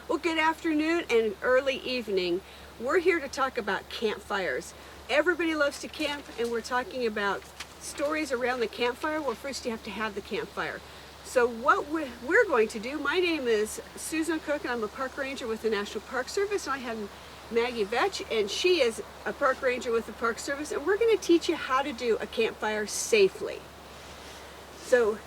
Well, good afternoon and early evening. We're here to talk about campfires. Everybody loves to camp, and we're talking about stories around the campfire. Well, first you have to have the campfire. So what we're going to do, my name is Susan Cook, and I'm a park ranger with the National Park Service. And I have Maggie Vetch, and she is a park ranger with the Park Service, and we're going to teach you how to do a campfire safely. So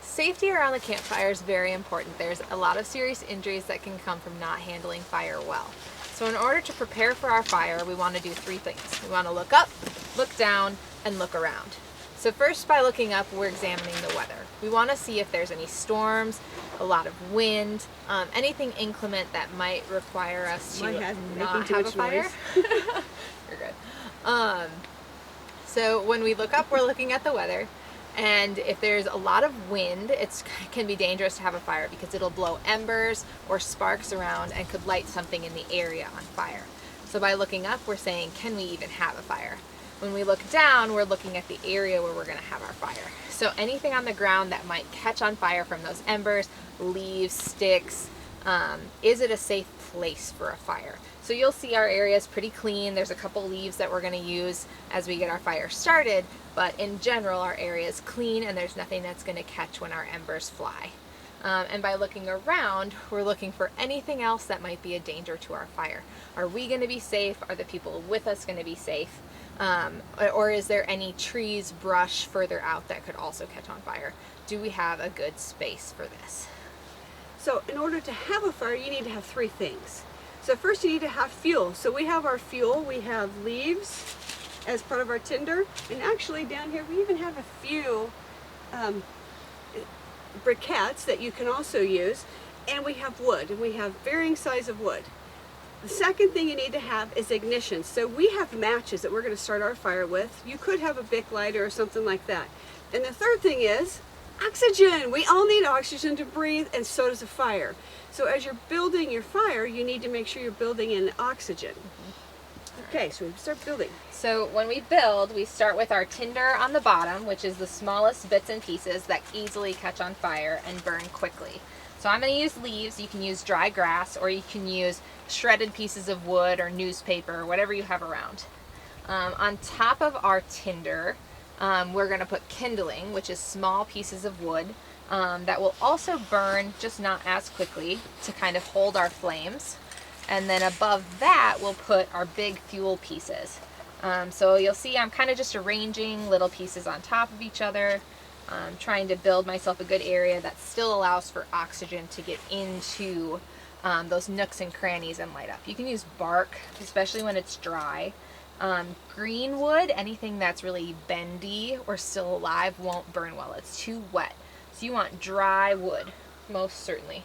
safety around the campfire is very important. There's a lot of serious injuries that can come from not handling fire well. So in order to prepare for our fire, we want to do three things. We want to look up, look down, and look around. So first, by looking up, we're examining the weather. We want to see if there's any storms, a lot of wind, anything inclement that might require us to not have a fire. You're good. So when we look up, we're looking at the weather. And if there's a lot of wind, it can be dangerous to have a fire because it'll blow embers or sparks around and could light something in the area on fire. So by looking up, we're saying, can we even have a fire? When we look down, we're looking at the area where we're going to have our fire. So anything on the ground that might catch on fire from those embers, leaves, sticks, is it a safe place for a fire? So you'll see our area is pretty clean. There's a couple leaves that we're going to use as we get our fire started, but in general our area is clean and there's nothing that's going to catch when our embers fly. And by looking around, we're looking for anything else that might be a danger to our fire. Are we going to be safe? Are the people with us going to be safe? Or is there any trees, brush further out that could also catch on fire? Do we have a good space for this? So in order to have a fire, you need to have three things. So first you need to have fuel. So we have our fuel, we have leaves as part of our tinder, and actually down here we even have a few briquettes that you can also use, and we have wood, and we have varying size of wood. The second thing you need to have is ignition. So we have matches that we're going to start our fire with. You could have a Bic lighter or something like that. And the third thing is oxygen. We all need oxygen to breathe, and so does a fire. So as you're building your fire, you need to make sure you're building in oxygen. Okay, so we start building. So when we build, we start with our tinder on the bottom, which is the smallest bits and pieces that easily catch on fire and burn quickly. So I'm going to use leaves. You can use dry grass, or you can use shredded pieces of wood or newspaper, or whatever you have around. On top of our tinder, we're going to put kindling, which is small pieces of wood that will also burn, just not as quickly, to kind of hold our flames. And then above that, we'll put our big fuel pieces. So you'll see I'm kind of just arranging little pieces on top of each other, trying to build myself a good area that still allows for oxygen to get into those nooks and crannies and light up. You can use bark, especially when it's dry. Green wood, anything that's really bendy or still alive, won't burn well. It's too wet. So you want dry wood, most certainly.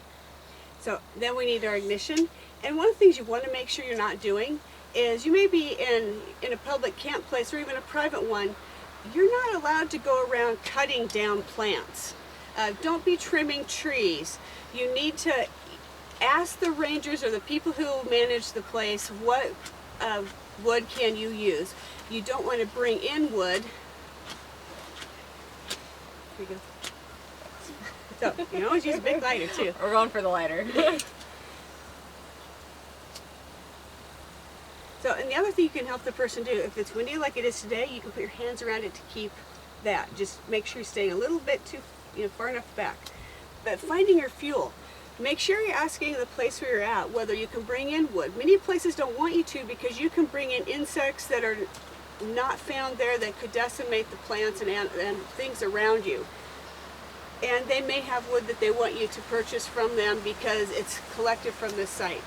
So then we need our ignition. And one of the things you want to make sure you're not doing is, you may be in a public camp place or even a private one, you're not allowed to go around cutting down plants. Don't be trimming trees. You need to ask the rangers or the people who manage the place, what wood can you use. You don't want to bring in wood. Here you go. So you can always use a big lighter too. We're going for the lighter. So, and the other thing you can help the person do, if it's windy like it is today, you can put your hands around it to keep that. Just make sure you're staying a little bit too, far enough back. But finding your fuel, make sure you're asking the place where you're at whether you can bring in wood. Many places don't want you to, because you can bring in insects that are not found there that could decimate the plants and things around you. And they may have wood that they want you to purchase from them because it's collected from this site.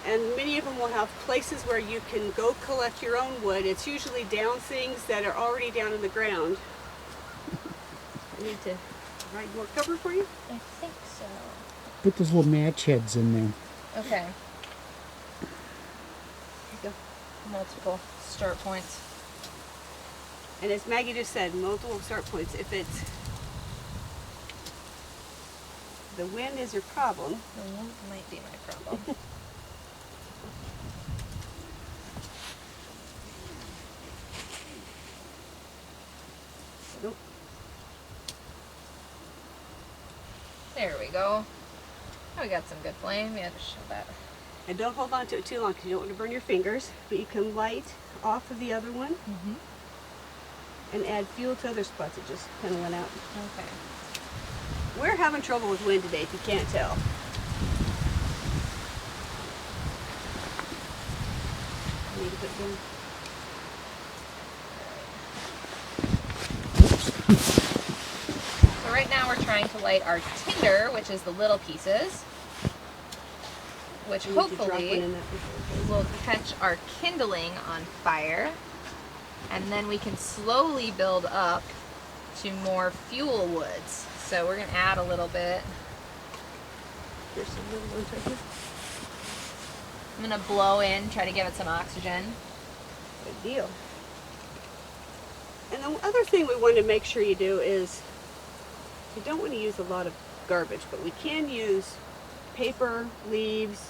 And many of them will have places where you can go collect your own wood. It's usually down things that are already down in the ground. I need to provide more cover for you? I think so. Put those little match heads in there. Okay. Here you go. Multiple start points. And as Maggie just said, multiple start points. If the wind is your problem. The wind might be my problem. There we go. we got some good flame. Yeah, just show that. And don't hold on to it too long because you don't want to burn your fingers. But you can light off of the other one and add fuel to other spots. It just kind of went out. Okay. We're having trouble with wind today, if you can't tell. I need to put down. So right now we're trying to light our tinder, which is the little pieces, which You need to drop one hopefully in that before it goes. will catch our kindling on fire, and then we can slowly build up to more fuel woods. So we're going to add a little bit. Here's some little ones right here. I'm going to blow in, try to give it some oxygen. Good deal. And the other thing we want to make sure you do is you don't want to use a lot of garbage, but we can use paper, leaves.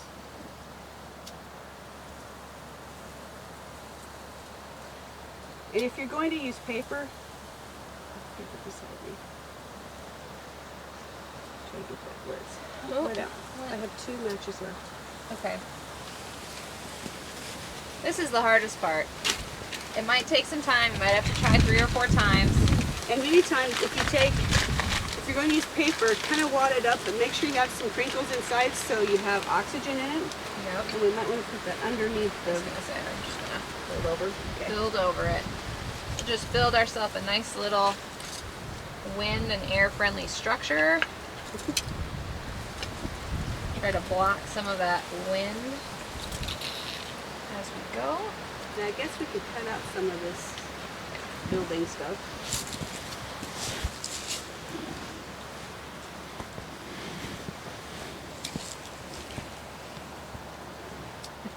And if you're going to use paper beside me. Try to get that where it's Oh, right out. I have 2 matches left. Okay. This is the hardest part. It might take some time. You might have to try 3 or 4 times. And many times if you're going to use paper, kind of wad it up, but make sure you have some crinkles inside so you have oxygen in it. Yep. And we might want to put that underneath I the was gonna say, I'm just gonna build over. Okay. build over it. Just build ourselves a nice little wind and air friendly structure. Try to block some of that wind as we go. Now I guess we could cut out some of this building stuff.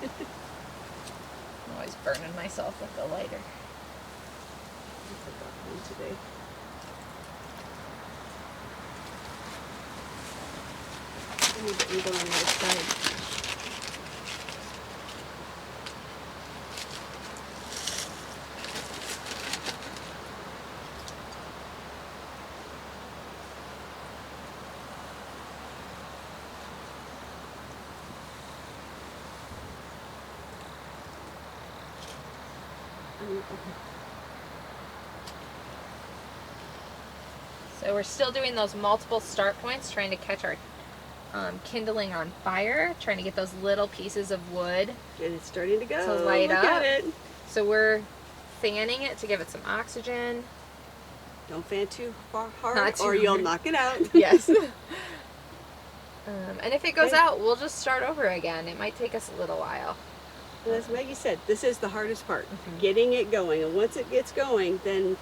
I'm always burning myself with the lighter. I forgot one today. I need to go on the other side. So we're still doing those multiple start points, trying to catch our kindling on fire, trying to get those little pieces of wood. And it's starting to go. To light Look up. at it. So we're fanning it to give it some oxygen. Don't fan too hard Not too or you'll hard. knock it out. Yes. And if it goes out, we'll just start over again. It might take us a little while. And as Maggie said, this is the hardest part, getting it going. And once it gets going, then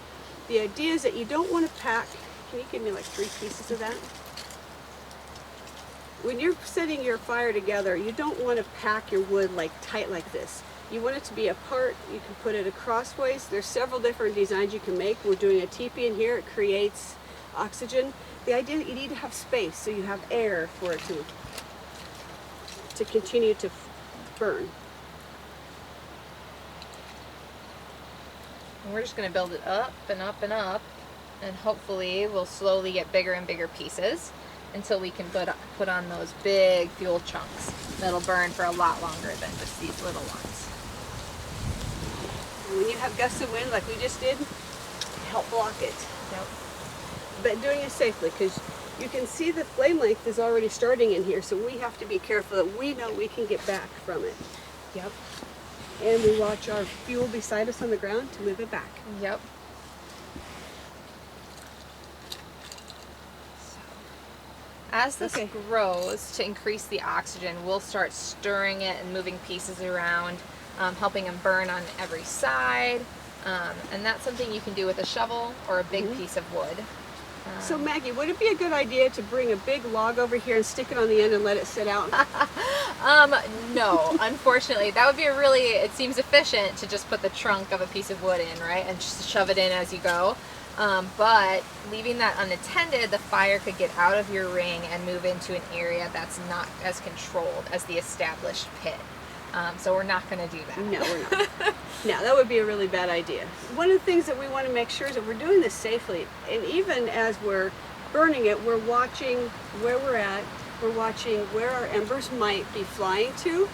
the idea is that you don't want to pack. Can you give me like 3 pieces of that? When you're setting your fire together, you don't want to pack your wood like tight like this. You want it to be apart. You can put it crossways. There's several different designs you can make. We're doing a teepee in here. It creates oxygen. The idea that you need to have space so you have air for it to continue to burn. And we're just going to build it up and up and up, and hopefully we'll slowly get bigger and bigger pieces until we can put on those big fuel chunks that'll burn for a lot longer than just these little ones. And when you have gusts of wind like we just did, help block it. Yep. But doing it safely, because you can see the flame length is already starting in here, so we have to be careful that we know we can get back from it. Yep. And we watch our fuel beside us on the ground to move it back. Yep. As this grows, to increase the oxygen, we'll start stirring it and moving pieces around, helping them burn on every side. And that's something you can do with a shovel or a big piece of wood. So Maggie, would it be a good idea to bring a big log over here and stick it on the end and let it sit out? No, unfortunately. That would be it seems efficient to just put the trunk of a piece of wood in, right? And just shove it in as you go. But leaving that unattended, the fire could get out of your ring and move into an area that's not as controlled as the established pit. So we're not going to do that. No, we're not. No, that would be a really bad idea. One of the things that we want to make sure is that we're doing this safely. And even as we're burning it, we're watching where we're at we're watching where our embers might be flying to,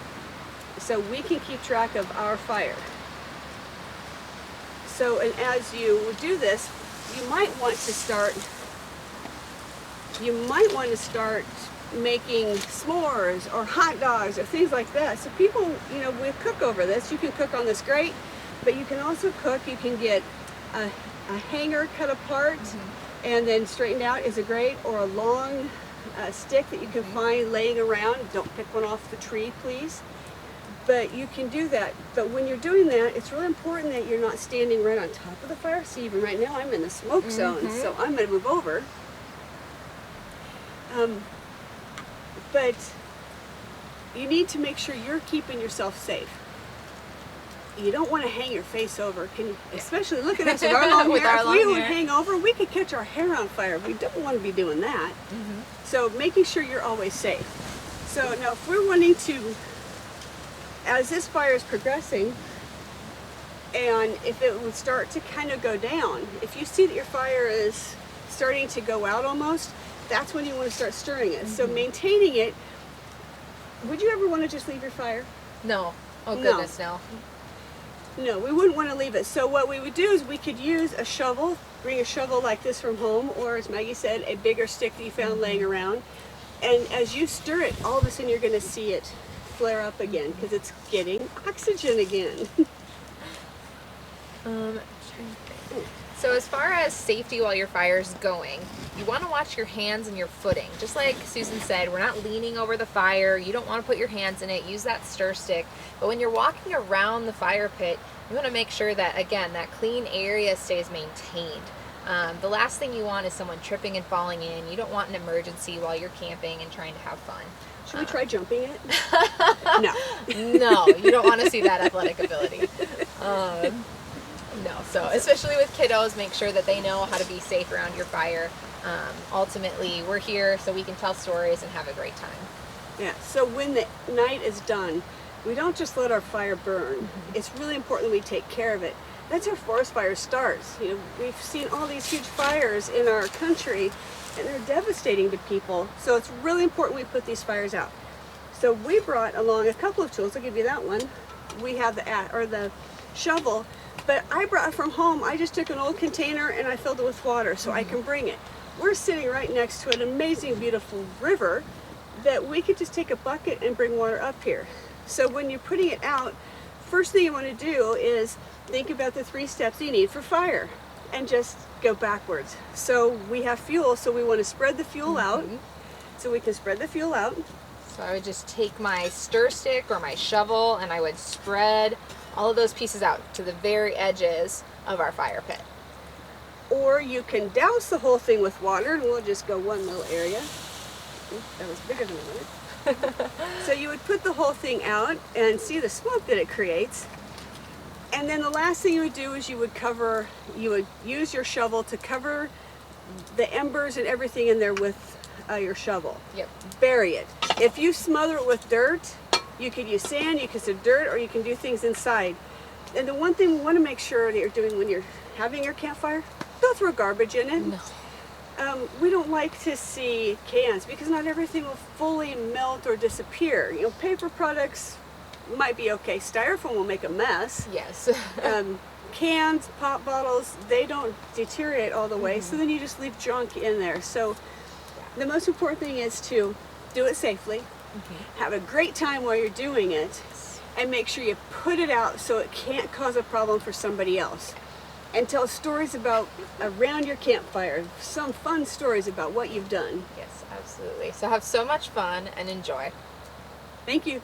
so we can keep track of our fire. So, and as you do this, you might want to start making s'mores or hot dogs or things like that. So people, we cook over this. You can cook on this grate, but you can also cook. You can get a hanger cut apart and then straightened out as a grate, or a long stick that you can find laying around. Don't pick one off the tree, please. But you can do that. But when you're doing that, it's really important that you're not standing right on top of the fire. See, even right now I'm in the smoke zone, so I'm going to move over. But you need to make sure you're keeping yourself safe. You don't want to hang your face over. Especially look at us with our long With hair. our If long we would hair. hang over, we could catch our hair on fire. We don't want to be doing that. So making sure you're always safe. So now if we're wanting to, as this fire is progressing, and if it would start to kind of go down, if you see that your fire is starting to go out almost, that's when you want to start stirring it. So maintaining it, would you ever want to just leave your fire? No. Oh No. goodness, no. No, we wouldn't want to leave it. So what we would do is we could use a shovel, bring a shovel like this from home, or as Maggie said, a bigger stick that you found laying around. And as you stir it, all of a sudden you're going to see it flare up again because it's getting oxygen again. So as far as safety while your fire's going, you want to watch your hands and your footing. Just like Susan said, we're not leaning over the fire. You don't want to put your hands in it. Use that stir stick. But when you're walking around the fire pit, you want to make sure that, again, that clean area stays maintained. The last thing you want is someone tripping and falling in. You don't want an emergency while you're camping and trying to have fun. Should we try jumping it? No. No, you don't want to see that athletic ability. No, so especially with kiddos, make sure that they know how to be safe around your fire. Ultimately, we're here so we can tell stories and have a great time. Yeah, so when the night is done, we don't just let our fire burn. It's really important that we take care of it. That's how forest fire starts. We've seen all these huge fires in our country, and they're devastating to people. So it's really important we put these fires out. So we brought along a couple of tools. I'll give you that one. We have the shovel, but I brought from home. I just took an old container and I filled it with water so I can bring it. We're sitting right next to an amazing, beautiful river that we could just take a bucket and bring water up here. So when you're putting it out, first thing you want to do is think about the 3 steps you need for fire and just go backwards. So we have fuel, so we want to spread the fuel out. So we can spread the fuel out. So I would just take my stir stick or my shovel and I would spread all of those pieces out to the very edges of our fire pit. Or you can douse the whole thing with water, and we'll just go one little area. Ooh, that was bigger than I wanted. So you would put the whole thing out and see the smoke that it creates. And then the last thing you would do is you would use your shovel to cover the embers and everything in there with your shovel. Yep. Bury it. If you smother it with dirt, you could use sand, you could use dirt, or you can do things inside. And the one thing we want to make sure that you're doing when you're having your campfire, don't throw garbage in it. No. We don't like to see cans because not everything will fully melt or disappear. Paper products might be okay. Styrofoam will make a mess. Yes. Cans, pop bottles, they don't deteriorate all the way, so then you just leave junk in there. So the most important thing is to do it safely, have a great time while you're doing it, and make sure you put it out so it can't cause a problem for somebody else. And tell stories about around your campfire, some fun stories about what you've done. Yes, absolutely. So have so much fun and enjoy. Thank you.